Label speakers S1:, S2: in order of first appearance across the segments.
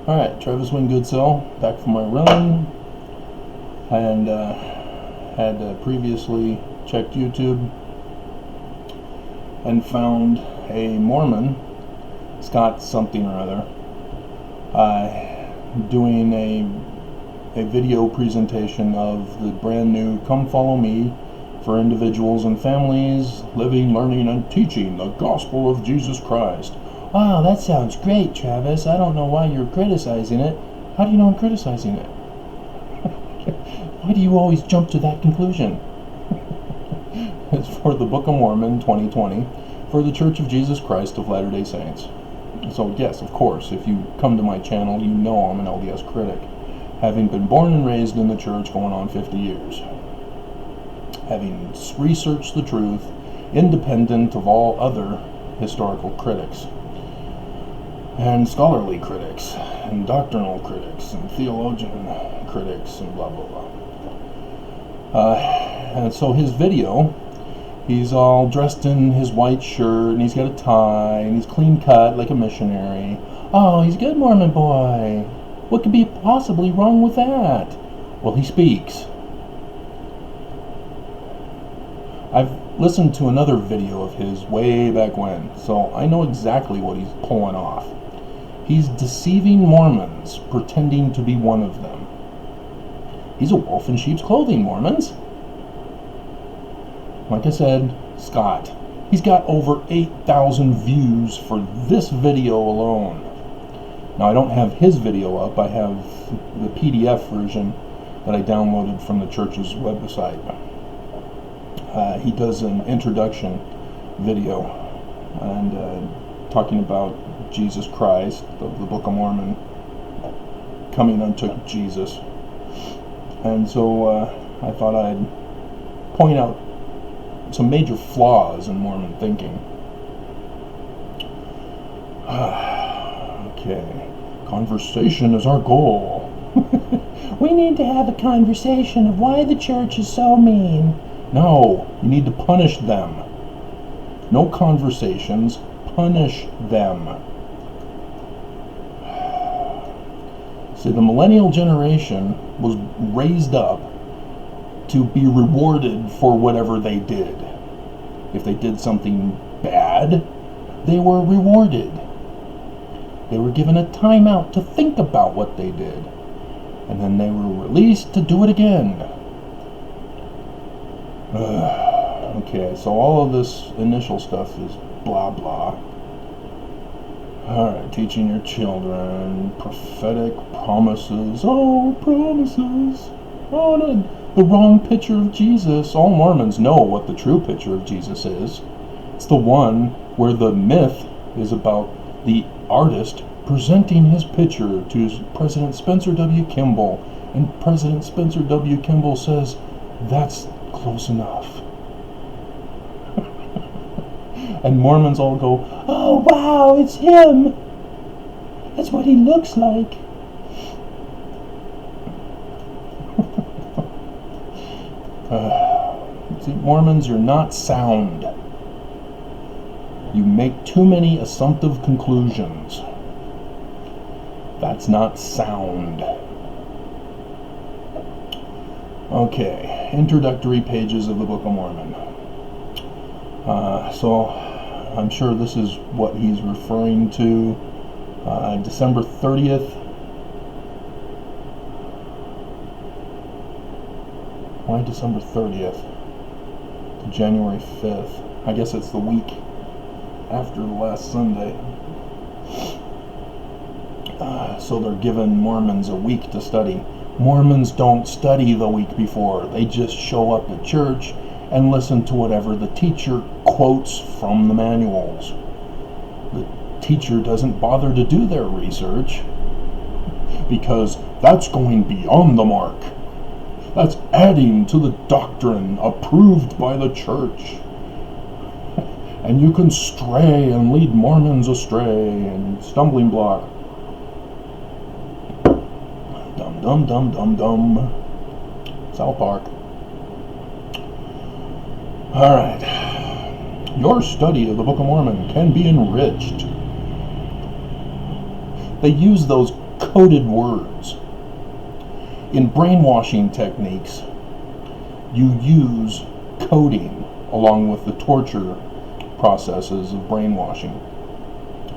S1: Alright, Travis Wingoodsell, back from my run, and had previously checked YouTube and found a Mormon, Scott something or other, doing a video presentation of the brand new Come Follow Me for individuals and families living, learning, and teaching the gospel of Jesus Christ. Wow, that sounds great, Travis. I don't know why you're criticizing it. How do you know I'm criticizing it? Why do you always jump to that conclusion? It's for the Book of Mormon 2020 for the Church of Jesus Christ of Latter-day Saints. So yes, of course, if you come to my channel, you know I'm an LDS critic, having been born and raised in the church going on 50 years. Having researched the truth, independent of all other historical critics, and scholarly critics, and doctrinal critics, and theologian critics, and blah blah blah. And so his video, he's all dressed in his white shirt, and he's got a tie, and he's clean cut like a missionary. Oh, he's a good Mormon boy. What could be possibly wrong with that? Well, he speaks. I've listened to another video of his way back when, so I know exactly what he's pulling off. He's deceiving Mormons, pretending to be one of them. He's a wolf in sheep's clothing, Mormons. Like I said, Scott. He's got over 8,000 views for this video alone. Now, I don't have his video up. I have the PDF version that I downloaded from the church's website. He does an introduction video and talking about Jesus Christ, the Book of Mormon, coming unto Jesus. And so I thought I'd point out some major flaws in Mormon thinking. Okay, conversation is our goal. We need to have a conversation of why the church is so mean. No, you need to punish them. No conversations, punish them. See, the millennial generation was raised up to be rewarded for whatever they did. If they did something bad, they were rewarded. They were given a timeout to think about what they did, and then they were released to do it again. Okay, so all of this initial stuff is blah blah. Alright, teaching your children, prophetic promises. Oh, promises. Oh, no, the wrong picture of Jesus. All Mormons know what the true picture of Jesus is. It's the one where the myth is about the artist presenting his picture to President Spencer W. Kimball, and President Spencer W. Kimball says, "That's close enough." And Mormons all go, "Oh wow, it's him. That's what he looks like." See, Mormons, you're not sound. You make too many assumptive conclusions. That's not sound. Okay, introductory pages of the Book of Mormon. So I'm sure this is what he's referring to. December 30th. Why December 30th to January 5th? I guess it's the week after the last Sunday. So they're giving Mormons a week to study. Mormons don't study the week before. They just show up at church and listen to whatever the teacher quotes from the manuals. The teacher doesn't bother to do their research because that's going beyond the mark. That's adding to the doctrine approved by the church. And you can stray and lead Mormons astray and stumbling block. Dum dum dum dum dum. South Park. Alright. Your study of the Book of Mormon can be enriched. They use those coded words. In brainwashing techniques, you use coding along with the torture processes of brainwashing,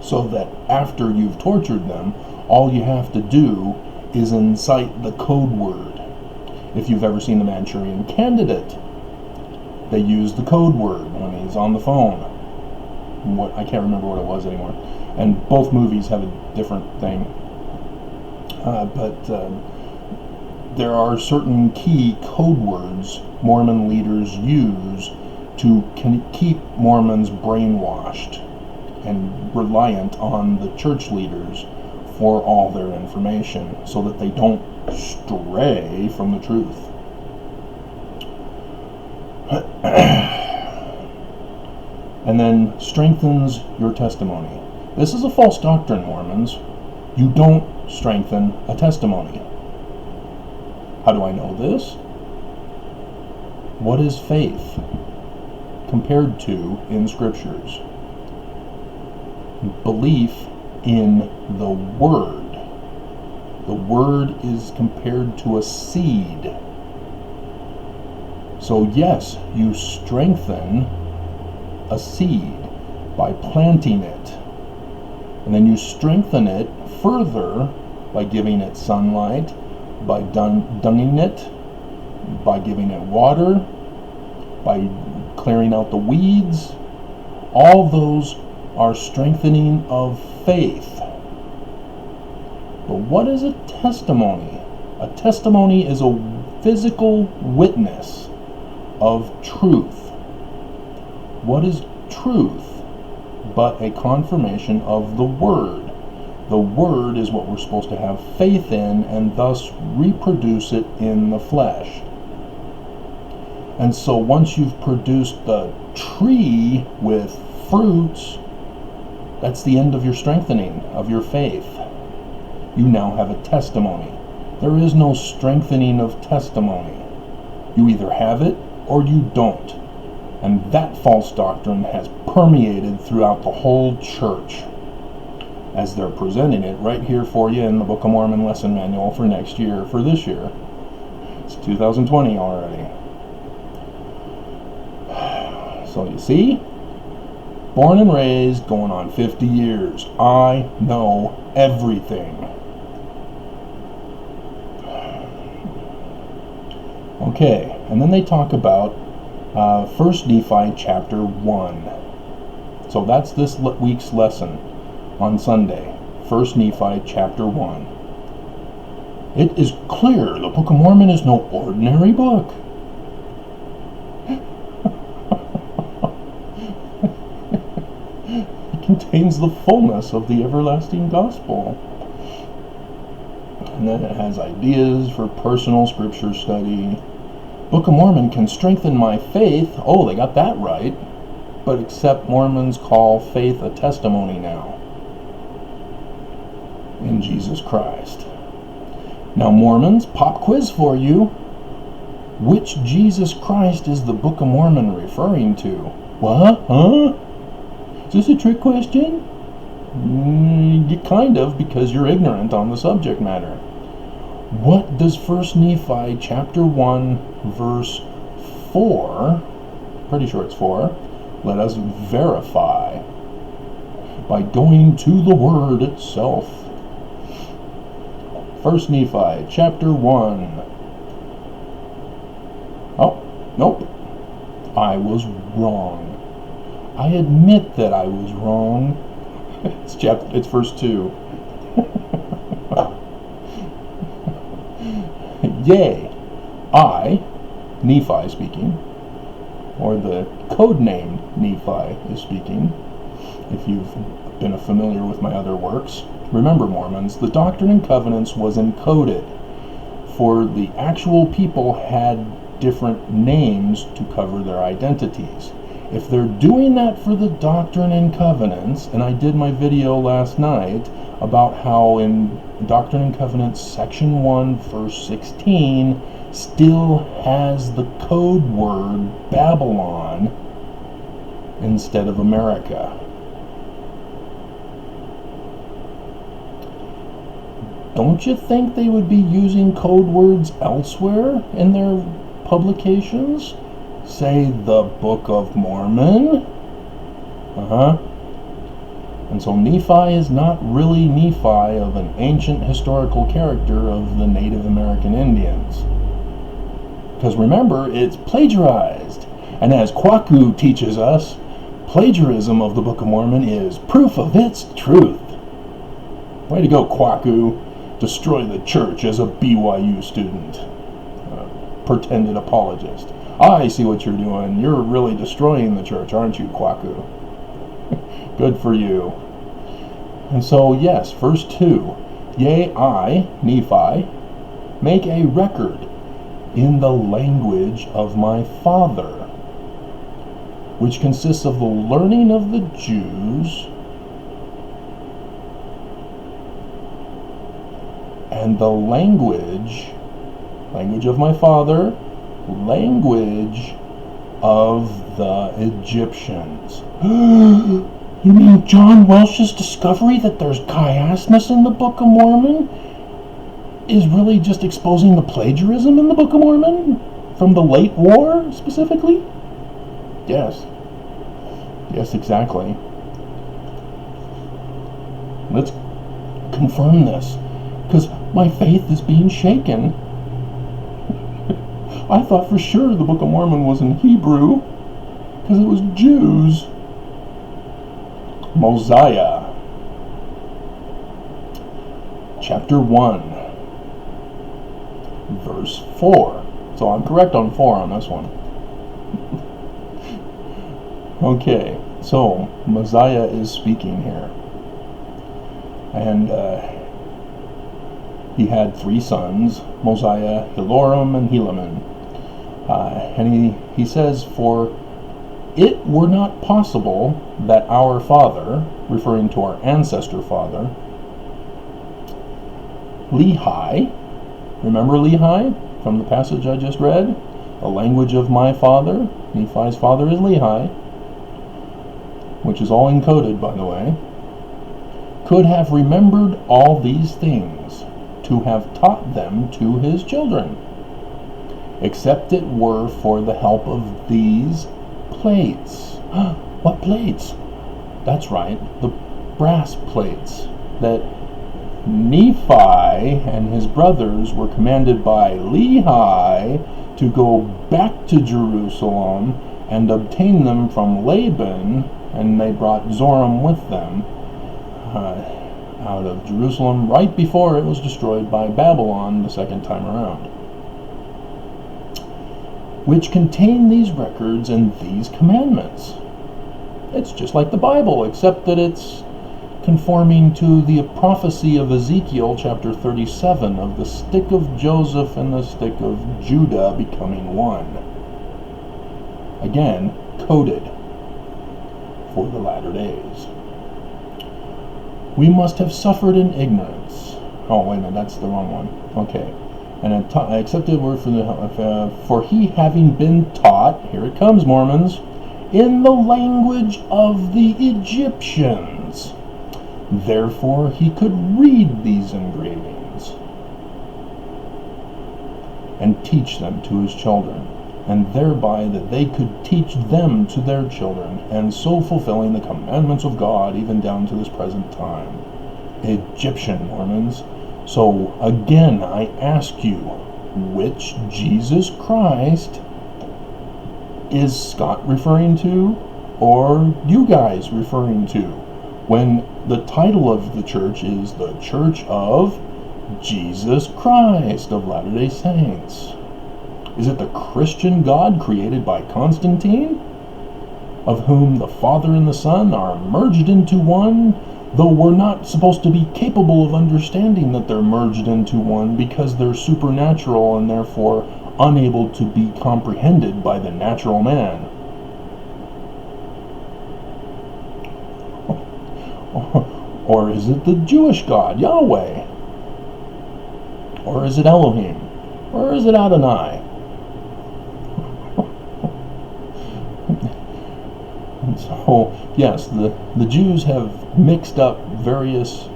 S1: so that after you've tortured them, all you have to do is incite the code word. If you've ever seen The Manchurian Candidate, they use the code word when he's on the phone. I can't remember what it was anymore. And both movies have a different thing. But there are certain key code words Mormon leaders use to keep Mormons brainwashed and reliant on the church leaders for all their information, so that they don't stray from the truth. And then strengthens your testimony. This is a false doctrine, Mormons. You don't strengthen a testimony. How do I know this? What is faith compared to in scriptures? Belief in the Word. The Word is compared to a seed. So yes, you strengthen a seed by planting it. And then you strengthen it further by giving it sunlight, by dunging it, by giving it water, by clearing out the weeds. All those are strengthening of faith. But what is a testimony? A testimony is a physical witness of truth. What is truth but a confirmation of the Word? The Word is what we're supposed to have faith in and thus reproduce it in the flesh. And so once you've produced the tree with fruits, that's the end of your strengthening of your faith. You now have a testimony. There is no strengthening of testimony. You either have it or you don't. And that false doctrine has permeated throughout the whole church, as they're presenting it right here for you in the Book of Mormon lesson manual for next year, for this year. It's 2020 already. So you see, born and raised, going on 50 years, I know everything. Okay, and then they talk about 1 Nephi chapter 1. So that's this week's lesson on Sunday. 1 Nephi chapter 1. It is clear the Book of Mormon is no ordinary book. It contains the fullness of the everlasting gospel. And then it has ideas for personal scripture study. Book of Mormon can strengthen my faith. Oh, they got that right. But except Mormons call faith a testimony now in Jesus Christ. Now, Mormons, pop quiz for you. Which Jesus Christ is the Book of Mormon referring to? What? Huh? Is this a trick question? Kind of, because you're ignorant on the subject matter. What does 1 Nephi chapter 1 verse 4, pretty sure it's 4, let us verify by going to the Word itself. 1 Nephi chapter 1. Oh, nope. I was wrong. I admit that I was wrong. It's verse 2. Yea, I, Nephi speaking, or the code name Nephi is speaking, if you've been familiar with my other works. Remember, Mormons, the Doctrine and Covenants was encoded, for the actual people had different names to cover their identities. If they're doing that for the Doctrine and Covenants, and I did my video last night about how in Doctrine and Covenants section 1 verse 16 still has the code word Babylon instead of America. don't you think they would be using code words elsewhere in their publications? Say the Book of Mormon? And so Nephi is not really Nephi of an ancient historical character of the Native American Indians. Because remember, it's plagiarized. And as Kwaku teaches us, plagiarism of the Book of Mormon is proof of its truth. Way to go, Kwaku. Destroy the church as a BYU student. Pretended apologist. I see what you're doing. You're really destroying the church, aren't you, Kwaku? Good for you. And so, yes, verse 2. Yea, I, Nephi, make a record in the language of my father, which consists of the learning of the Jews and the language of my father, language of the Egyptians. You mean John Welsh's discovery that there's chiasmus in the Book of Mormon is really just exposing the plagiarism in the Book of Mormon? From the late war, specifically? Yes. Yes, exactly. Let's confirm this, because my faith is being shaken. I thought for sure the Book of Mormon was in Hebrew, because it was Jews. Mosiah, chapter 1, verse 4. So I'm correct on 4 on this one. Okay, so Mosiah is speaking here. And he had 3 sons, Mosiah, Hiloram, and Helaman. And he says, for it were not possible that our father, referring to our ancestor father, Lehi, remember Lehi from the passage I just read? The language of my father, Nephi's father is Lehi, which is all encoded, by the way, could have remembered all these things, to have taught them to his children, except it were for the help of these plates. What plates? That's right, the brass plates that Nephi and his brothers were commanded by Lehi to go back to Jerusalem and obtain them from Laban, and they brought Zoram with them out of Jerusalem right before it was destroyed by Babylon the second time around, which contain these records and these commandments. It's just like the Bible, except that it's conforming to the prophecy of Ezekiel chapter 37 of the stick of Joseph and the stick of Judah becoming one. Again, coded for the latter days. We must have suffered in ignorance. Oh, wait a minute, that's the wrong one. Okay. And except it were for he having been taught, here it comes, Mormons, in the language of the Egyptians. Therefore he could read these engravings and teach them to his children, and thereby that they could teach them to their children, and so fulfilling the commandments of God even down to this present time. Egyptian Mormons. So again, I ask you, which Jesus Christ is Scott referring to, or you guys referring to, when the title of the church is the Church of Jesus Christ of Latter-day Saints? Is it the Christian God created by Constantine, of whom the Father and the Son are merged into one, though we're not supposed to be capable of understanding that they're merged into one because they're supernatural and therefore unable to be comprehended by the natural man? Or is it the Jewish God, Yahweh? Or is it Elohim? Or is it Adonai? And so, yes, the Jews have mixed up various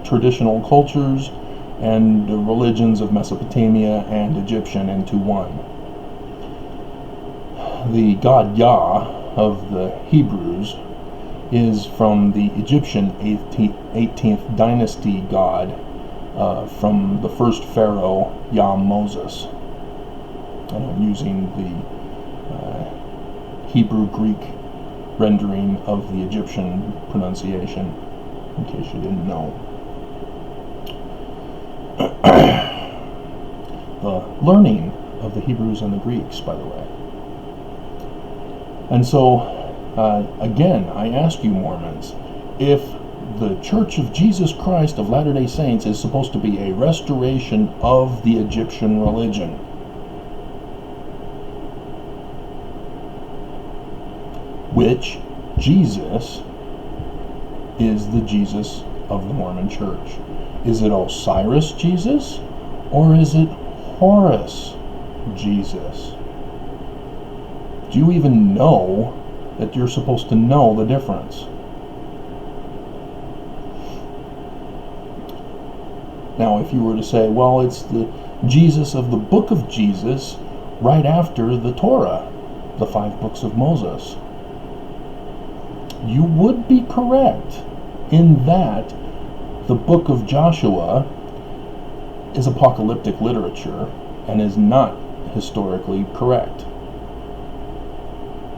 S1: traditional cultures and the religions of Mesopotamia and Egyptian into one. The god Yah of the Hebrews is from the Egyptian 18th dynasty god from the first pharaoh, Yah Moses. And I'm using the Hebrew-Greek rendering of the Egyptian pronunciation, in case you didn't know. The learning of the Hebrews and the Greeks, by the way. And so, again, I ask you, Mormons, if the Church of Jesus Christ of Latter-day Saints is supposed to be a restoration of the Egyptian religion, which Jesus is the Jesus of the Mormon Church. Is it Osiris Jesus, or is it Horus Jesus? Do you even know that you're supposed to know the difference? Now, if you were to say, well, it's the Jesus of the book of Jesus right after the Torah, the 5 books of Moses, you would be correct in that the book of Joshua is apocalyptic literature and is not historically correct.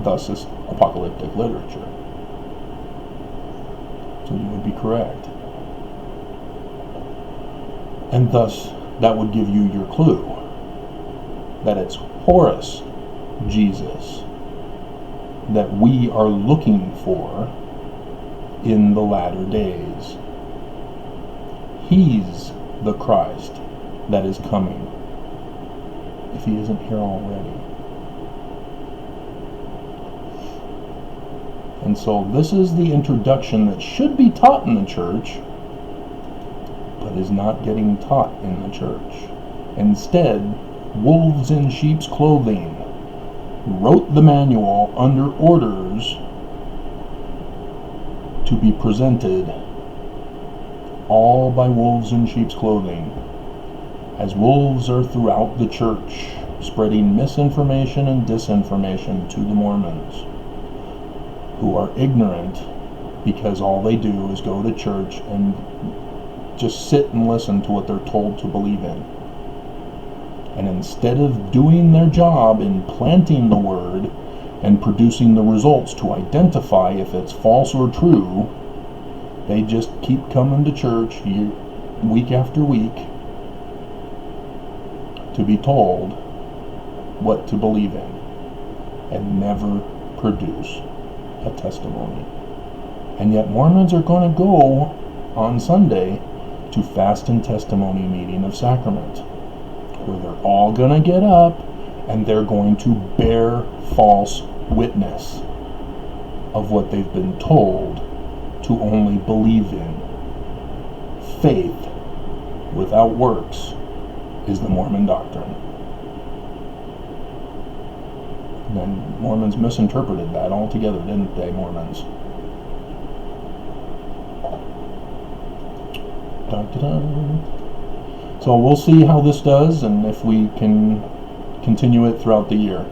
S1: Thus, it's apocalyptic literature. So you would be correct. And thus, that would give you your clue that it's Horus Jesus that we are looking for in the latter days. He's the Christ that is coming, if he isn't here already. And so this is the introduction that should be taught in the church, but is not getting taught in the church. Instead, wolves in sheep's clothing wrote the manual under orders to be presented, all by wolves in sheep's clothing, as wolves are throughout the church, spreading misinformation and disinformation to the Mormons, who are ignorant because all they do is go to church and just sit and listen to what they're told to believe in. And instead of doing their job in planting the word and producing the results to identify if it's false or true, they just keep coming to church week after week to be told what to believe in and never produce a testimony. And yet Mormons are going to go on Sunday to Fast and Testimony Meeting of Sacrament, where they're all going to get up and they're going to bear false witness of what they've been told to only believe in. Faith without works is the Mormon doctrine. And Mormons misinterpreted that altogether, didn't they, Mormons? So we'll see how this does and if we can continue it throughout the year.